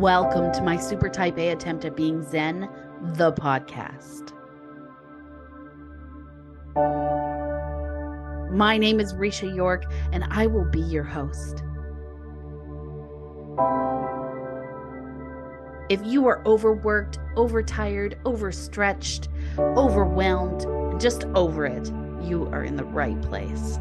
Welcome to my super type A attempt at being Zen, the podcast. My name is Risha York, and I will be your host. If you are overworked, overtired, overstretched, overwhelmed, and just over it, you are in the right place.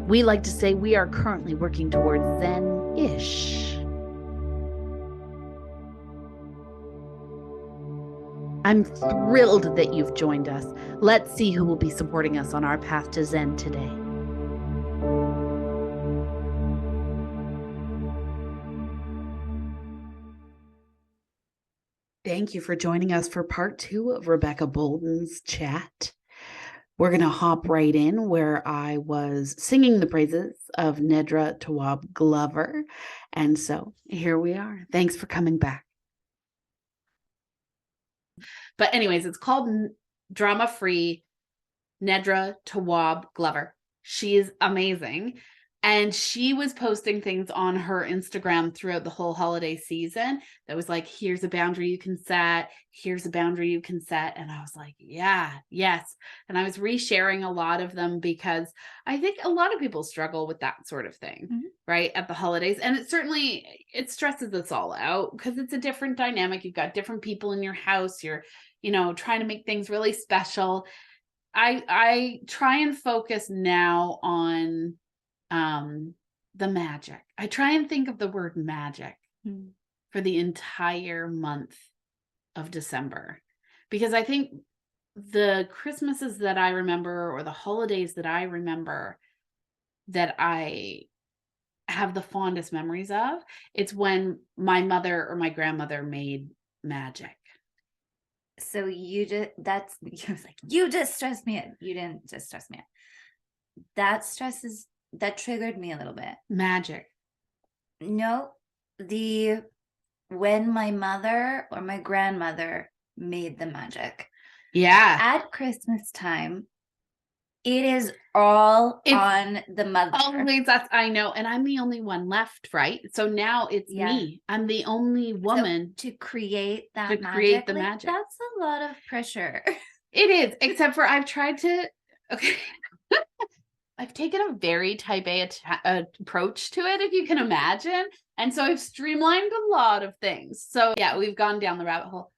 We like to say we are currently working towards Zen-ish. I'm thrilled that you've joined us. Let's see who will be supporting us on our path to Zen today. Thank you for joining us for part 2 of Rebecca Bolden's chat. We're going to hop right in where I was singing the praises of Nedra Tawwab Glover. And so here we are. Thanks for coming back. But anyways, it's called Drama Free Nedra Tawwab Glover. She is amazing. And she was posting things on her Instagram throughout the whole holiday season that was like, here's a boundary you can set. Here's a boundary you can set. And I was like, yeah, yes. And I was resharing a lot of them because I think a lot of people struggle with that sort of thing, right? At the holidays. And it stresses us all out because it's a different dynamic. You've got different people in your house. You're, trying to make things really special. I try and focus now on the magic. I try and think of the word magic for the entire month of December, because I think the Christmases that I remember or the holidays that I remember that I have the fondest memories of, it's when my mother or my grandmother made magic. So you just stressed me out. You didn't just stress me out. That triggered me a little bit. Magic. No, when my mother or my grandmother made the magic. Yeah. At Christmas time, it is all on the mother. Always I know. And I'm the only one left, right? So now it's me. I'm the only woman to create that magic. Create the magic. That's a lot of pressure. It is, except for I've tried to, I've taken a very type A approach to it, if you can imagine. And so I've streamlined a lot of things. So yeah, we've gone down the rabbit hole.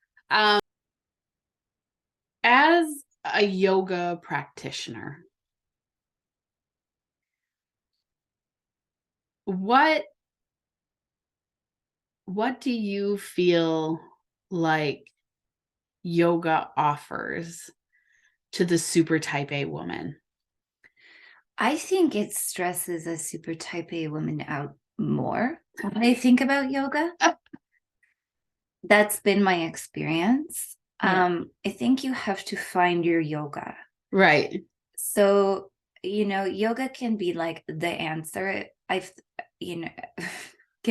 As a yoga practitioner, what do you feel like yoga offers to the super type A woman? I think it stresses a super type A woman out more when I think about yoga. That's been my experience. Yeah. I think you have to find your yoga. Right. So, yoga can be like the answer. Can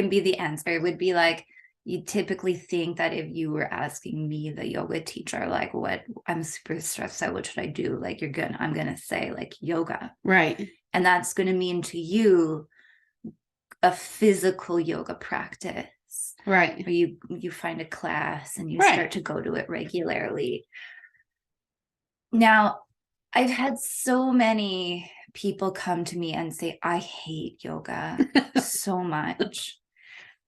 be the answer. It would be like, you typically think that if you were asking me, the yoga teacher, like, what, I'm super stressed out, what should I do? Like, I'm going to say like yoga. Right. And that's going to mean to you a physical yoga practice. Right. Where you find a class and you start to go to it regularly. Now, I've had so many people come to me and say, I hate yoga so much.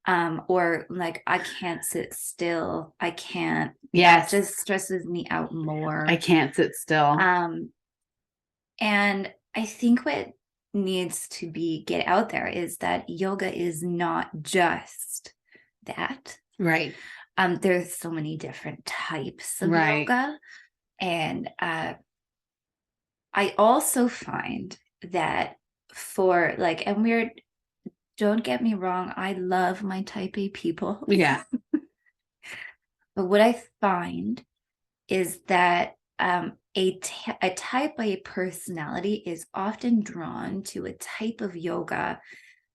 Or like, I can't sit still. I can't. Yes. It just stresses me out more. I can't sit still. And I think what needs to get out there is that yoga is not just that. Right. There's so many different types of yoga. And I also find that don't get me wrong, I love my type A people. Yeah. But what I find is that a type A personality is often drawn to a type of yoga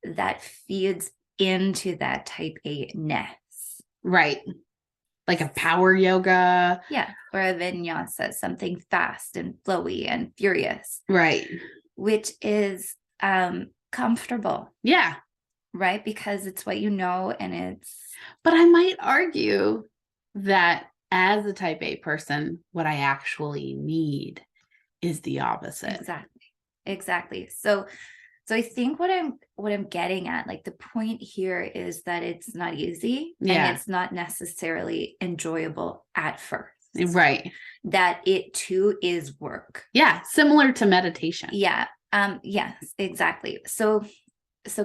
that feeds into that type A-ness. Right. Like a power yoga. Yeah. Or a vinyasa, something fast and flowy and furious. Right. Which is comfortable, Yeah. right? Because it's what you know, and it's But I might argue that as a type A person, what I actually need is the opposite. exactly. So I think what I'm getting at, like the point here is that it's not easy and Yeah. it's not necessarily enjoyable at first. Right. That it too is work. Yeah. Similar to meditation. Yeah. Yes, exactly. So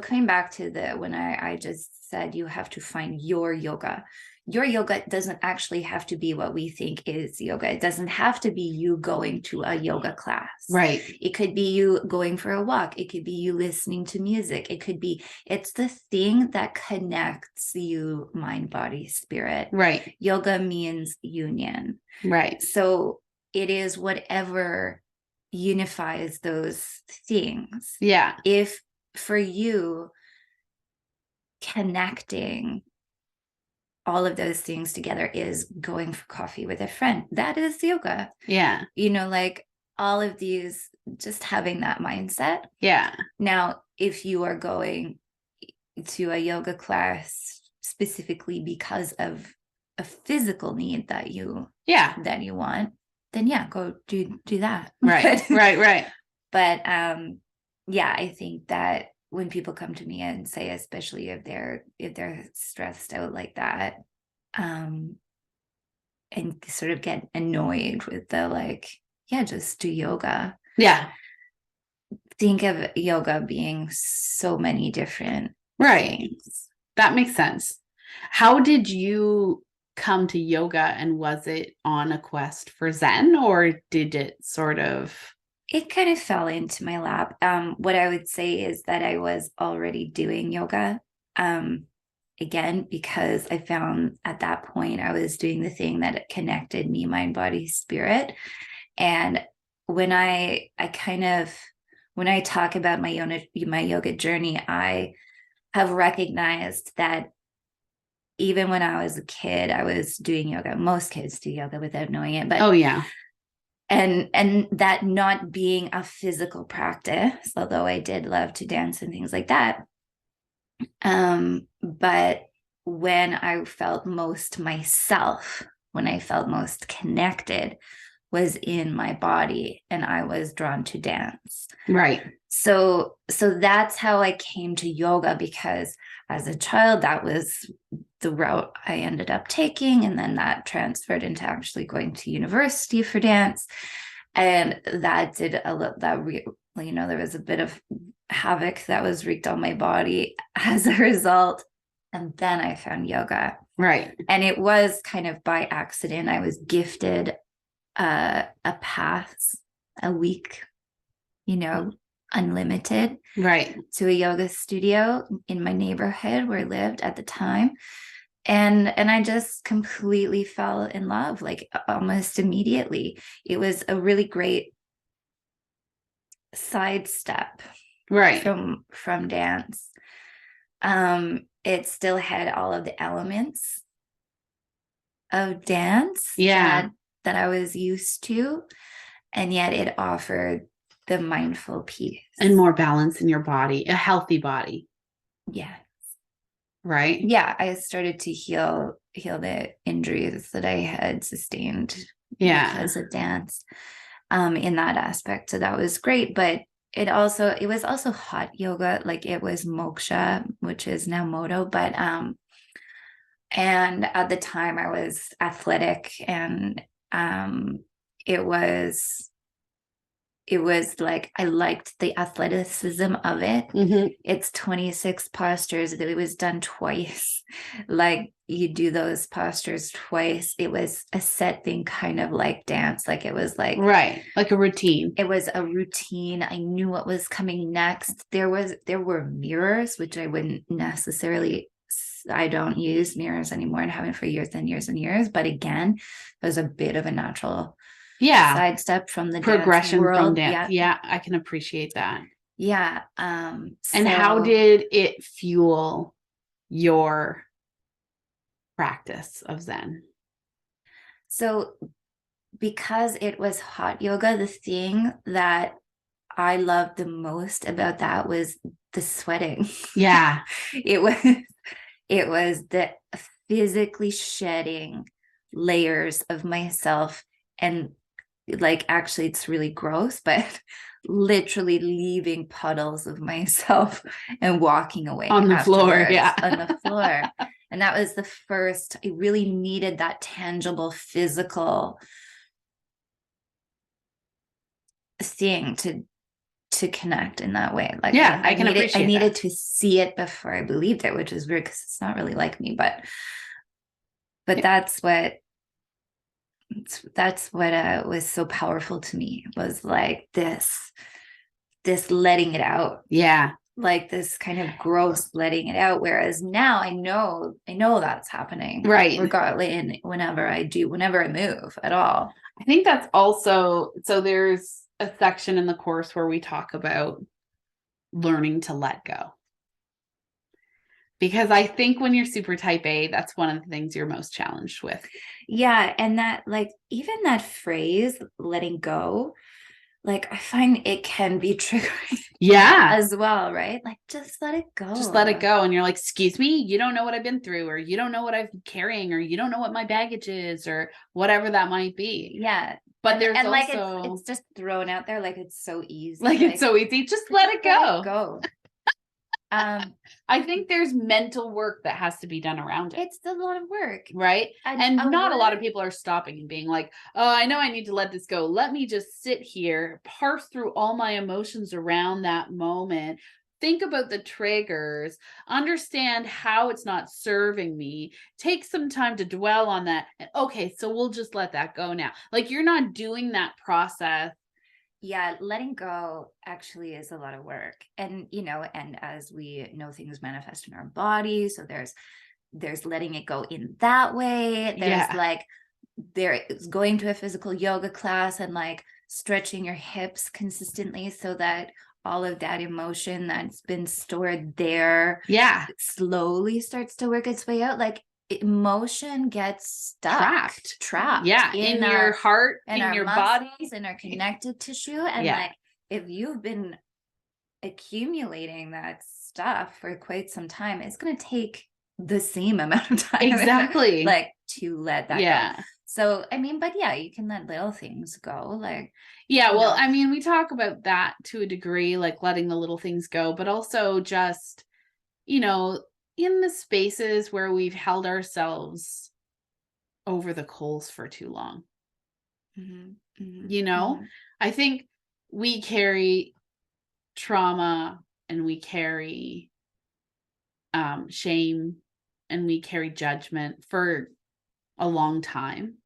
coming back to the when I just said you have to find your yoga doesn't actually have to be what we think is yoga. It doesn't have to be you going to a yoga class. Right. It could be you going for a walk. It could be you listening to music. It's the thing that connects you, mind, body, spirit. Right. Yoga means union. Right. So it is whatever unifies those things. Yeah. If for you, connecting all of those things together is going for coffee with a friend, that is yoga. Yeah. Like all of these, just having that mindset. Yeah. Now, if you are going to a yoga class specifically because of a physical need that you want, then yeah, go do that. Right. Right. But yeah, I think that when people come to me and say, especially if they're stressed out like that, and sort of get annoyed with the like, yeah, just do yoga. Yeah. Think of yoga being so many different things. That makes sense. How did you come to yoga, and was it on a quest for Zen, or did it sort of It kind of fell into my lap. What I would say is that I was already doing yoga. Again, because I found at that point I was doing the thing that connected me, mind, body, spirit. And when I talk about my yoga journey, I have recognized that even when I was a kid, I was doing yoga. Most kids do yoga without knowing it, but oh yeah. And that not being a physical practice, although I did love to dance and things like that. But when I felt most myself, when I felt most connected, was in my body, and I was drawn to dance. Right. So that's how I came to yoga, because as a child, that was the route I ended up taking. And then that transferred into actually going to university for dance. And that did there was a bit of havoc that was wreaked on my body as a result. And then I found yoga. Right. And it was kind of by accident. I was gifted a pass a week, unlimited, right, to a yoga studio in my neighborhood where I lived at the time. And I just completely fell in love, like almost immediately. It was a really great sidestep right, from dance. It still had all of the elements of dance yeah, that I was used to, and yet it offered the mindful piece and more balance in your body, a healthy body. Yeah. Right. Yeah, I started to heal the injuries that I had sustained because of dance, in that aspect. So that was great. But it was also hot yoga, like it was moksha, which is now moto. But and at the time I was athletic, and it was like I liked the athleticism of it. Mm-hmm. It's 26 postures. It was done twice. Like you do those postures twice. It was a set thing, kind of like dance. Like it was like right, like a routine. It was a routine. I knew what was coming next. There were mirrors, which I wouldn't necessarily. I don't use mirrors anymore, and haven't for years and years and years. But again, it was a bit of a natural sidestep from the progression dance world. from dance. Yeah, I can appreciate that. Yeah. And how did it fuel your practice of Zen? So because it was hot yoga, the thing that I loved the most about that was the sweating. Yeah. It was the physically shedding layers of myself, and like, actually it's really gross, but literally leaving puddles of myself and walking away On the floor. afterwards Yeah. on the floor. And that was the first, I really needed that tangible physical thing to connect in that way. Like, Yeah, I can I appreciate needed that. to see it before I believed it, which is weird because it's not really like me, but Yeah. that's what was so powerful to me, was like this letting it out, Yeah. like this kind of gross letting it out. Whereas now I know that's happening, Right. regardless, and whenever I move at all. I think that's also, so there's a section in the course where we talk about learning to let go. Because I think when you're super type A, that's one of the things you're most challenged with. Yeah. And that, like, even that phrase, letting go, like, I find it can be triggering Yeah. as well, right? Like, just let it go. Just let it go. And you're like, excuse me, you don't know what I've been through, or you don't know what I'm carrying, or you don't know what my baggage is, or whatever that might be. Yeah. But there's and like, also, it's just thrown out there like it's so easy. like, it's so easy. Just let it go. Go. I think there's mental work that has to be done around it. It's a lot of work. Right. And a not a lot of people are stopping and being like, oh, I know I need to let this go. Let me just sit here, parse through all my emotions around that moment. Think about the triggers, understand how it's not serving me, take some time to dwell on that. And okay, so we'll just let that go now. Like, you're not doing that process. Yeah, letting go actually is a lot of work. And, and as we know, things manifest in our body. So there's letting it go in that way. There's like, there's going to a physical yoga class and like stretching your hips consistently so that all of that emotion that's been stored there, slowly starts to work its way out. Like, emotion gets stuck, trapped in your heart, in your body, in our connected tissue. And like, if you've been accumulating that stuff for quite some time, it's going to take the same amount of time, exactly, like, to let that go. So I mean, but yeah, you can let little things go, like, well, I mean, we talk about that to a degree, like letting the little things go, but also just, in the spaces where we've held ourselves over the coals for too long. I think we carry trauma, and we carry shame, and we carry judgment for a long time.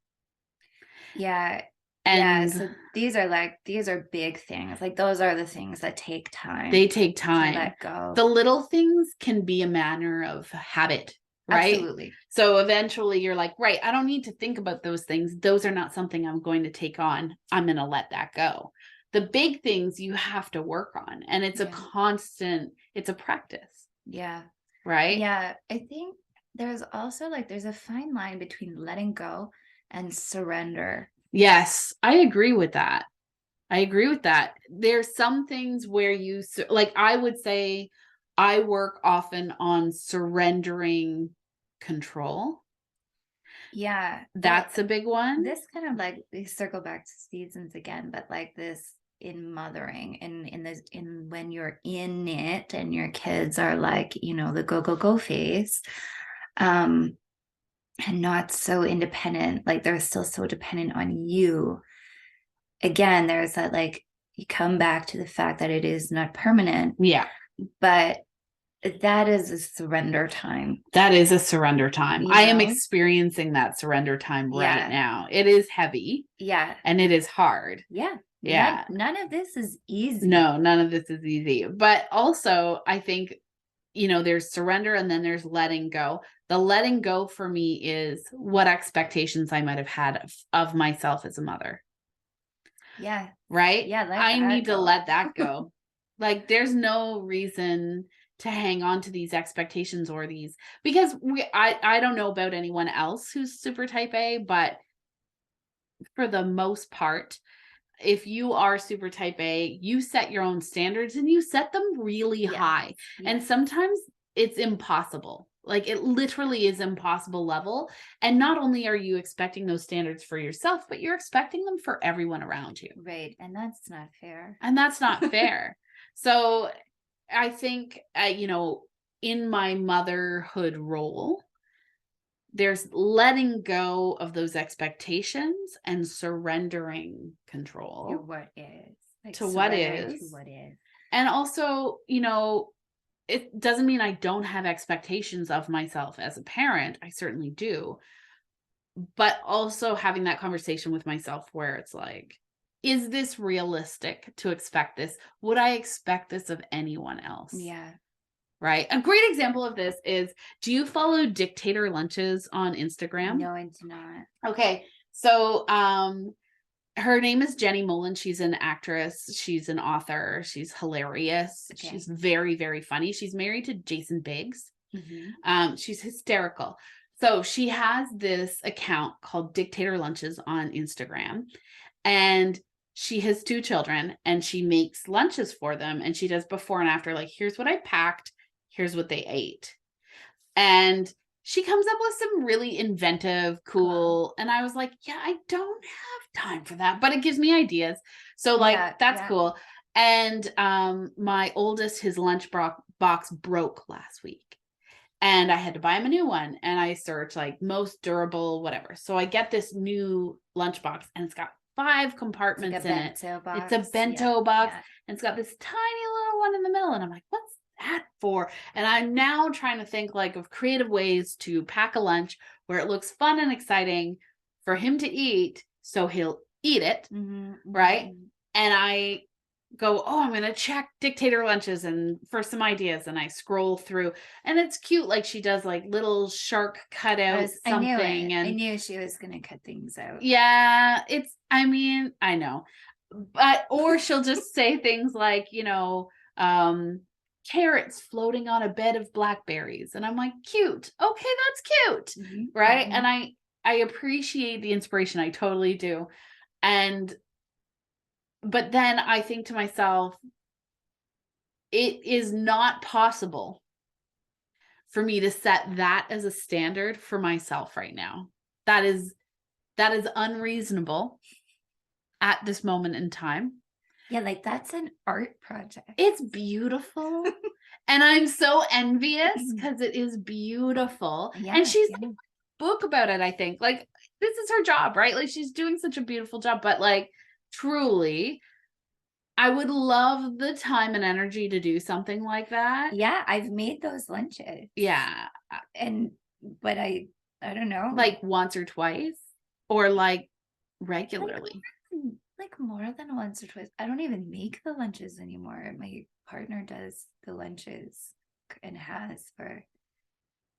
And so these are big things. Like, those are the things that take time. They take time to let go. The little things can be a matter of habit, right? Absolutely. So eventually you're like, right, I don't need to think about those things. Those are not something I'm going to take on. I'm going to let that go. The big things you have to work on, and it's a constant, it's a practice. Yeah. Right? Yeah. I think there's also there's a fine line between letting go and surrender. Yes, I agree with that. There's some things where you, like, I would say I work often on surrendering control. Yeah. That's a big one. This kind of, like, we circle back to seasons again, but like this in mothering, and in when you're in it and your kids are like, the go phase, and not so independent, like they're still so dependent on you. Again, there's that, like, you come back to the fact that it is not permanent. But that is a surrender time. I am experiencing that surrender time right now. It is heavy. And it is hard. None of this is easy. No, none of this is easy. But also, I think, there's surrender, and then there's letting go. The letting go for me is what expectations I might have had of myself as a mother. Right? I need to let that go. Like, there's no reason to hang on to these expectations or these, because I don't know about anyone else who's super type A, but for the most part, if you are super type A, you set your own standards and you set them really high. And sometimes it's impossible. Like it literally is impossible level. And not only are you expecting those standards for yourself, but you're expecting them for everyone around you. Right. And that's not fair. And that's not fair. So I think, in my motherhood role, there's letting go of those expectations and surrendering control To what is. Like to what surrendering is. to what is. And also, it doesn't mean I don't have expectations of myself as a parent. I certainly do. But also having that conversation with myself where it's like, is this realistic to expect this? Would I expect this of anyone else? Yeah. Right. A great example of this is, do you follow Dictator Lunches on Instagram? No, I do not. Okay. So, her name is Jenny Mullen. She's an actress. She's an author. She's hilarious. Okay. She's very, very funny. She's married to Jason Biggs. Mm-hmm. She's hysterical. So she has this account called Dictator Lunches on Instagram, and she has 2 children and she makes lunches for them, and she does before and after, like, here's what I packed, here's what they ate. And she comes up with some really inventive, cool, and I was like, yeah, I don't have time for that, but it gives me ideas. So like, that's cool. And my oldest, his lunch box broke last week. And I had to buy him a new one. And I searched like most durable, whatever. So I get this new lunchbox and it's got 5 compartments in it. It's a bento box. And it's got this tiny little one in the middle. And I'm like, what's that for? And I'm now trying to think like of creative ways to pack a lunch where it looks fun and exciting for him to eat. So he'll eat it. Mm-hmm. Right. And I go, oh, I'm going to check Dictator Lunches and for some ideas. And I scroll through and it's cute. Like she does like little shark cutouts, something. I knew she was going to cut things out. Yeah, I know, but, or she'll just say things like, carrots floating on a bed of blackberries. And I'm like, cute. Okay. That's cute. Mm-hmm. Right. Mm-hmm. And I appreciate the inspiration. I totally do. But then I think to myself, it is not possible for me to set that as a standard for myself right now. That is unreasonable at this moment in time. Yeah, like that's an art project. It's beautiful. And I'm so envious because it is beautiful. Yeah, and she's like, book about it, I think. Like, this is her job, right? Like, she's doing such a beautiful job. But like, truly, I would love the time and energy to do something like that. Yeah, I've made those lunches. Yeah. But I don't know. Like once or twice or like regularly. Like more than once or twice. I don't even make the lunches anymore. My partner does the lunches and has for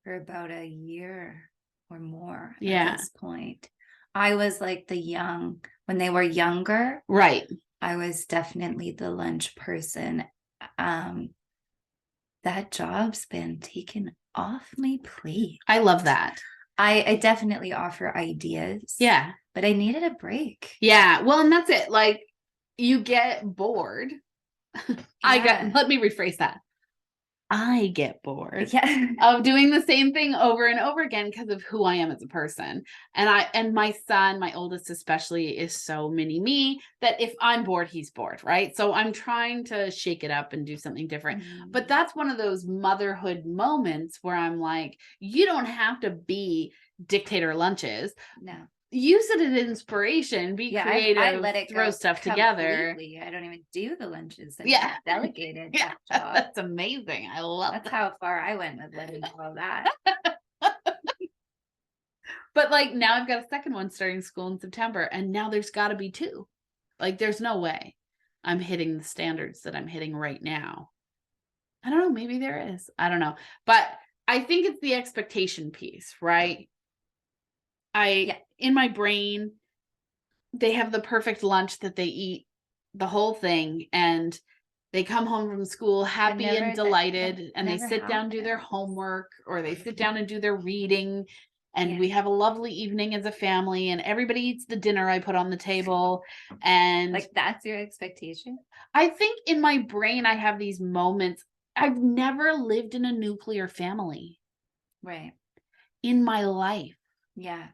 about a year or more at this point. I was like when they were younger. Right. I was definitely the lunch person. That job's been taken off my plate. I love that. I definitely offer ideas. Yeah. But I needed a break. Yeah. Well, and that's it. Like, you get bored. Let me rephrase that. I get bored of doing the same thing over and over again because of who I am as a person. And my son, my oldest especially, is so mini me that if I'm bored, he's bored, right? So I'm trying to shake it up and do something different. Mm-hmm. But that's one of those motherhood moments where I'm like, you don't have to be Dictator Lunches. No. Use it as inspiration, be creative, I let it throw stuff together. I don't even do the lunches. I delegated that job. That's amazing. I love That's how far I went with letting go of that. But like now I've got a second one starting school in September, and now there's got to be 2. Like there's no way I'm hitting the standards that I'm hitting right now. I don't know. Maybe there is. I don't know. But I think it's the expectation piece, right? In my brain, they have the perfect lunch that they eat the whole thing, and they come home from school happy and delighted, and they sit down, do their homework, or they sit down and do their reading, and we have a lovely evening as a family, and everybody eats the dinner I put on the table. And Like, that's your expectation? I think in my brain, I have these moments. I've never lived in a nuclear family Right. in my life. Yeah.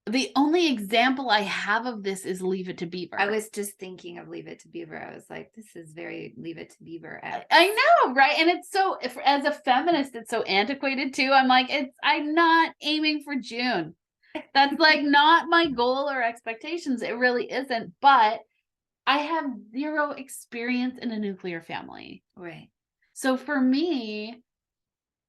The only example I have of this is Leave It to Beaver. I was just thinking of Leave It to Beaver. I was like, this is very Leave It to Beaver. I know, right? And it's so, as a feminist, it's so antiquated too. I'm like, I'm not aiming for June. That's like not my goal or expectations. It really isn't. But I have zero experience in a nuclear family. Right. So for me,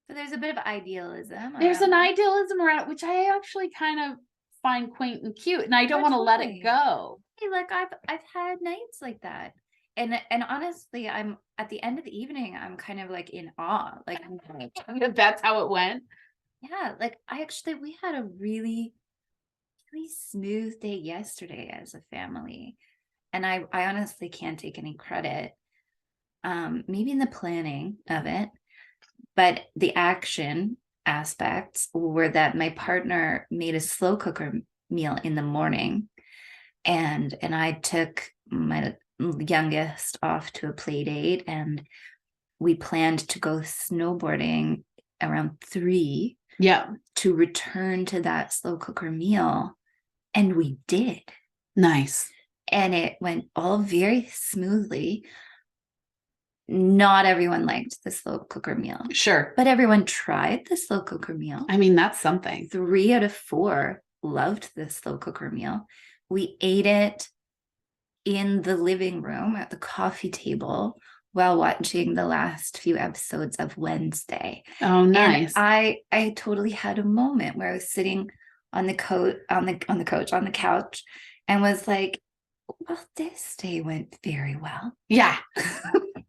so there's a bit of idealism. There's an idealism around it, which I actually kind of find quaint and cute, and I don't want to let it go. Hey, like I've had nights like that, and honestly, I'm at the end of the evening, I'm kind of like in awe. Like that's how it went. Yeah, like we had a really smooth day yesterday as a family, and I honestly can't take any credit. Maybe in the planning of it, but the action aspects were that my partner made a slow cooker meal in the morning, and I took my youngest off to a play date, and we planned to go snowboarding around 3. Yeah. To return to that slow cooker meal. And we did. Nice. And it went all very smoothly. Not everyone liked the slow cooker meal. Sure. But everyone tried the slow cooker meal. I mean, that's something. 3 out of 4 loved the slow cooker meal. We ate it in the living room at the coffee table while watching the last few episodes of Wednesday. Oh, nice. And I totally had a moment where I was sitting on the couch and was like, well, this day went very well. Yeah.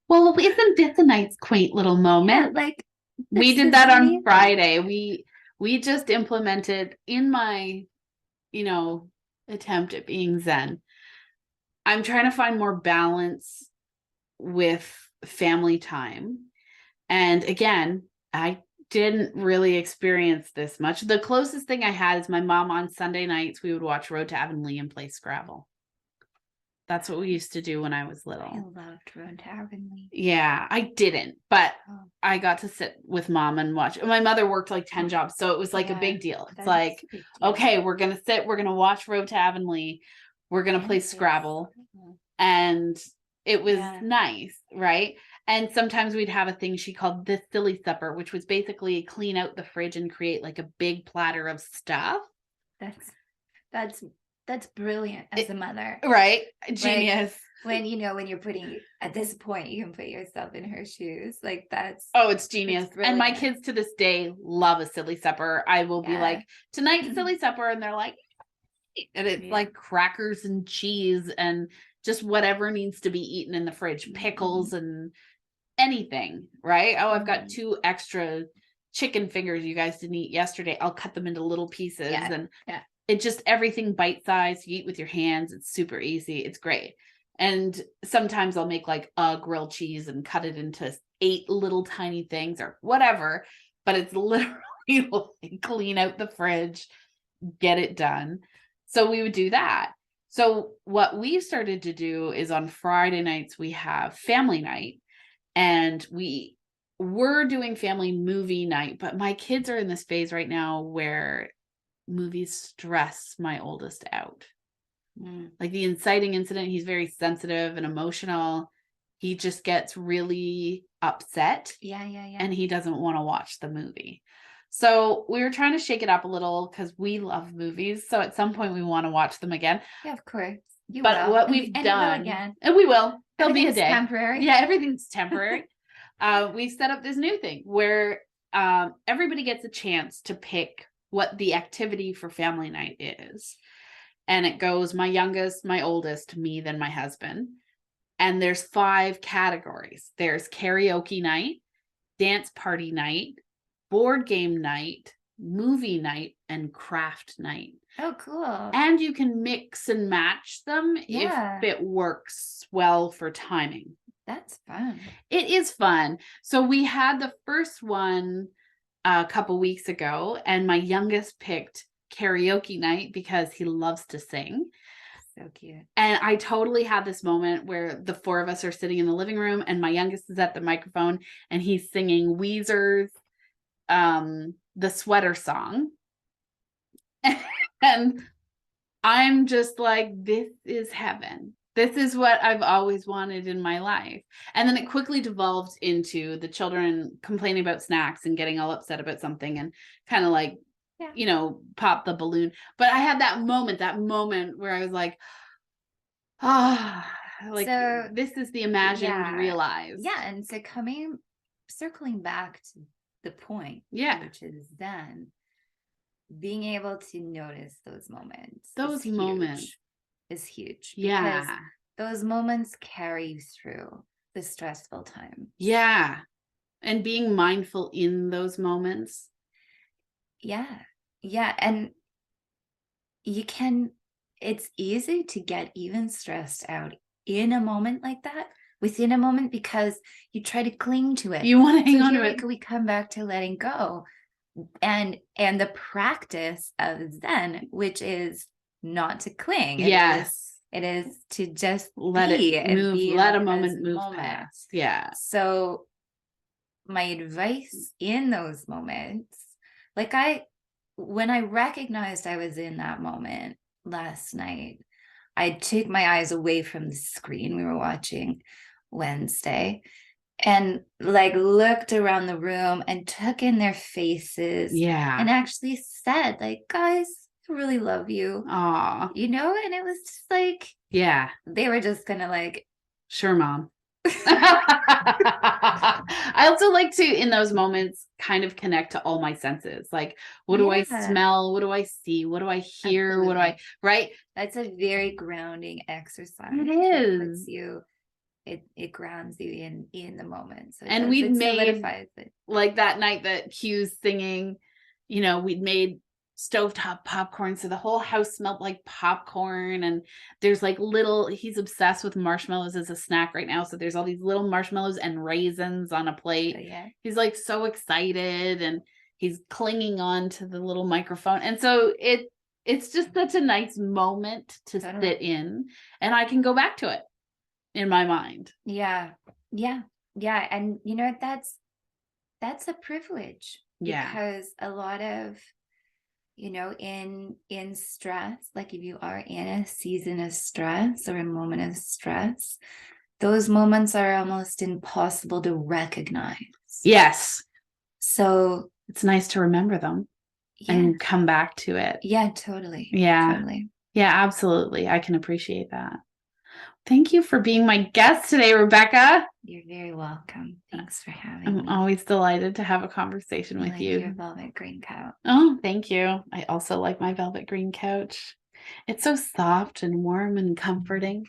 Well, isn't this a nice quaint little moment? Yeah, like we did that on Friday. We just implemented in my, attempt at being Zen. I'm trying to find more balance with family time. And again, I didn't really experience this much. The closest thing I had is my mom on Sunday nights, we would watch Road to Avonlea and play Scrabble. That's what we used to do when I was little. I loved Road to Avonlea. Yeah, I didn't, but I got to sit with mom and watch. My mother worked like 10 jobs, so it was like a big deal. It's like, okay, we're going to sit, we're going to watch Road to Avonlea, we're going to play Scrabble. And it was nice, right? And sometimes we'd have a thing she called the silly supper, which was basically clean out the fridge and create like a big platter of stuff. That's brilliant as a mother. Right? Genius. Like, when you're putting, at this point, you can put yourself in her shoes. Like it's genius. And my kids to this day love a silly supper. I will be like, tonight's silly supper. And they're like, and it's like crackers and cheese and just whatever needs to be eaten in the fridge, pickles and anything, right? Oh, I've got 2 extra chicken fingers you guys didn't eat yesterday. I'll cut them into little pieces and it just everything bite size. You eat with your hands. It's super easy. It's great. And sometimes I'll make like a grilled cheese and cut it into 8 little tiny things or whatever, but it's literally like clean out the fridge, get it done. So we would do that. So what we started to do is on Friday nights, we have family night, and we were doing family movie night, but my kids are in this phase right now where movies stress my oldest out. Like the inciting incident, he's very sensitive and emotional. He just gets really upset. Yeah. And he doesn't want to watch the movie. So we were trying to shake it up a little because we love movies. So at some point we want to watch them again. Yeah, of course. What we've done, and we will. There'll be a day. Temporary. Yeah, everything's temporary. We set up this new thing where everybody gets a chance to pick what the activity for family night is. And it goes my youngest, my oldest, me, then my husband. And there's 5 categories. There's karaoke night, dance party night, board game night, movie night, and craft night. Oh, cool. And you can mix and match them if it works well for timing. That's fun. It is fun. So we had the first one a couple weeks ago, and my youngest picked karaoke night because he loves to sing. So cute. And I totally had this moment where the four of us are sitting in the living room and my youngest is at the microphone and he's singing Weezer's The Sweater Song. And I'm just like, this is heaven. This is what I've always wanted in my life. And then it quickly devolved into the children complaining about snacks and getting all upset about something and kind of like, pop the balloon. But I had that moment where I was like, like So, this is the imagined yeah. realized. Yeah. And so circling back to the point, which is then being able to notice those moments. Those moments is huge. Yeah. Because those moments carry you through the stressful time. Yeah. And being mindful in those moments. Yeah. Yeah. And it's easy to get even stressed out in a moment like that, within a moment, because you try to cling to it. You want to hang on to it. We come back to letting go. And the practice of Zen, which is not to cling. It is to just let it move, let a moment move past. Yeah. So my advice in those moments, like when I recognized I was in that moment last night, I took my eyes away from the screen we were watching Wednesday and like looked around the room and took in their faces. Yeah. And actually said, like, guys, I really love you. Aw. And it was just like, yeah, they were just gonna like, sure, Mom. I also like to, in those moments, kind of connect to all my senses. Like, what do I smell? What do I see? What do I hear? Absolutely. What do I, right? That's a very grounding exercise. It is. It grounds you in the moment. So and we'd made, solidifies it. Like that night that Q's singing, we'd made stovetop popcorn, so the whole house smelled like popcorn, and there's like he's obsessed with marshmallows as a snack right now, so there's all these little marshmallows and raisins on a plate. He's like so excited and he's clinging on to the little microphone, and so it's just such a nice moment to sit in, and I can go back to it in my mind. And that's a privilege, because a lot of in stress, like if you are in a season of stress or a moment of stress, those moments are almost impossible to recognize. Yes. So it's nice to remember them and come back to it. Yeah, totally. Yeah. Totally. Yeah, absolutely. I can appreciate that. Thank you for being my guest today, Rebecca. You're very welcome. Thanks for having me. I'm always delighted to have a conversation with you. Your velvet green couch. Oh, thank you. I also like my velvet green couch. It's so soft and warm and comforting.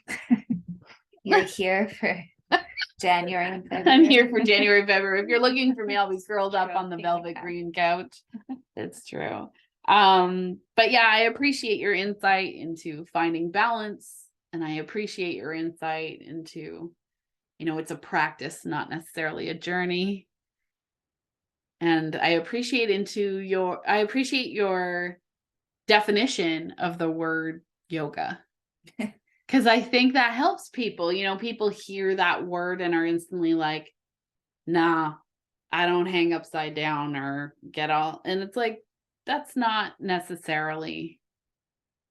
You're here for January and February. I'm here for January, February. If you're looking for me, I'll be curled up on the velvet green couch. It's true. But yeah, I appreciate your insight into finding balance. And I appreciate your insight into, it's a practice, not necessarily a journey. And I appreciate your definition of the word yoga. Because I think that helps people. People hear that word and are instantly like, nah, I don't hang upside down or get all. And it's like, that's not necessarily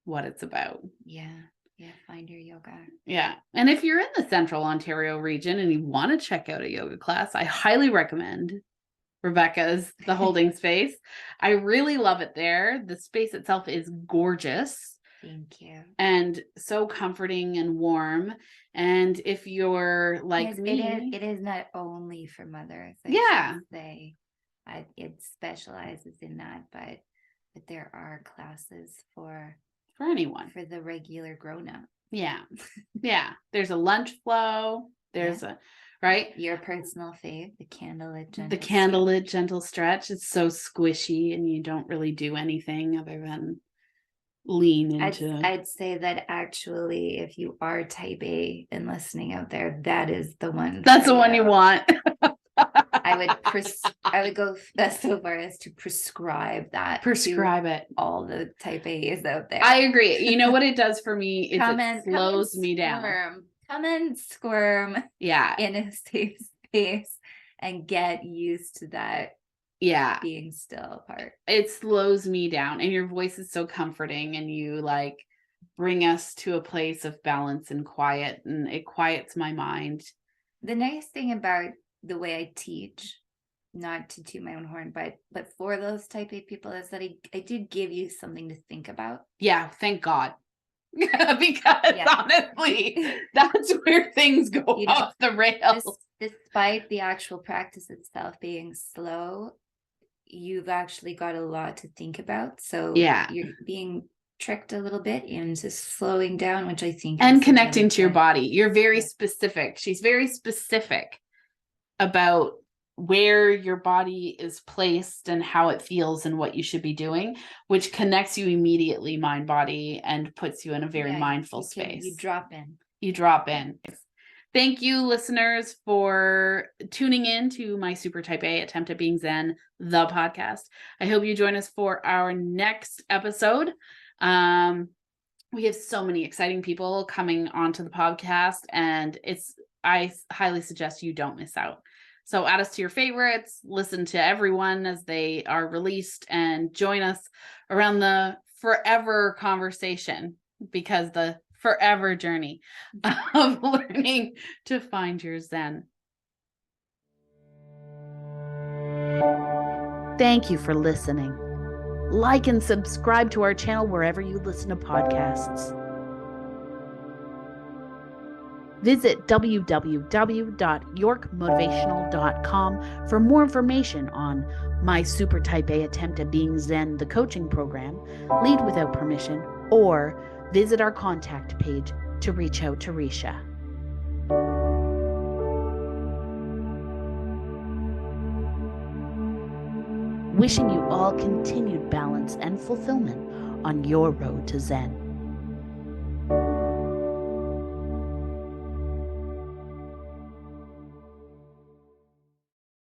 what it's about. Yeah. Yeah, find your yoga. Yeah. And if you're in the Central Ontario region and you want to check out a yoga class, I highly recommend Rebecca's The Holding Space. I really love it there. The space itself is gorgeous. Thank you. And so comforting and warm. And if you're like me, it is not only for mothers. It specializes in that, but there are classes for anyone, for the regular grown-up. Yeah. There's a lunch flow. There's your personal fave, the candlelit gentle stretch. It's so squishy and you don't really do anything other than lean into. I'd say that actually, if you are type A and listening out there, that is the one. That's the one you want. I would go so far as to prescribe that. Prescribe it. All the type A's out there. I agree. You know what it does for me is Come it slows me down. Come and squirm Yeah. in a safe space and get used to that. Yeah. Being still part. It slows me down, and your voice is so comforting, and you like bring us to a place of balance and quiet, and it quiets my mind. The nice thing about the way I teach, not to toot my own horn, but for those type A people, is that I do give you something to think about. Yeah, thank God. Because honestly, that's where things go off the rails. Despite the actual practice itself being slow, you've actually got a lot to think about. So you're being tricked a little bit into slowing down, which I think and connecting really to your body. You're very specific. She's very specific about where your body is placed and how it feels and what you should be doing, which connects you immediately mind body and puts you in a very mindful space. You drop in. Thank you, listeners, for tuning in to my Super Type A Attempt at Being Zen, the podcast. I hope you join us for our next episode. We have so many exciting people coming onto the podcast, and I highly suggest you don't miss out. So add us to your favorites, listen to everyone as they are released, and join us around the forever conversation, because the forever journey of learning to find your Zen. Thank you for listening. Like and subscribe to our channel wherever you listen to podcasts. Visit www.yorkmotivational.com for more information on my Super Type A Attempt at Being Zen, the coaching program, Lead Without Permission, or visit our contact page to reach out to Risha. Wishing you all continued balance and fulfillment on your road to Zen.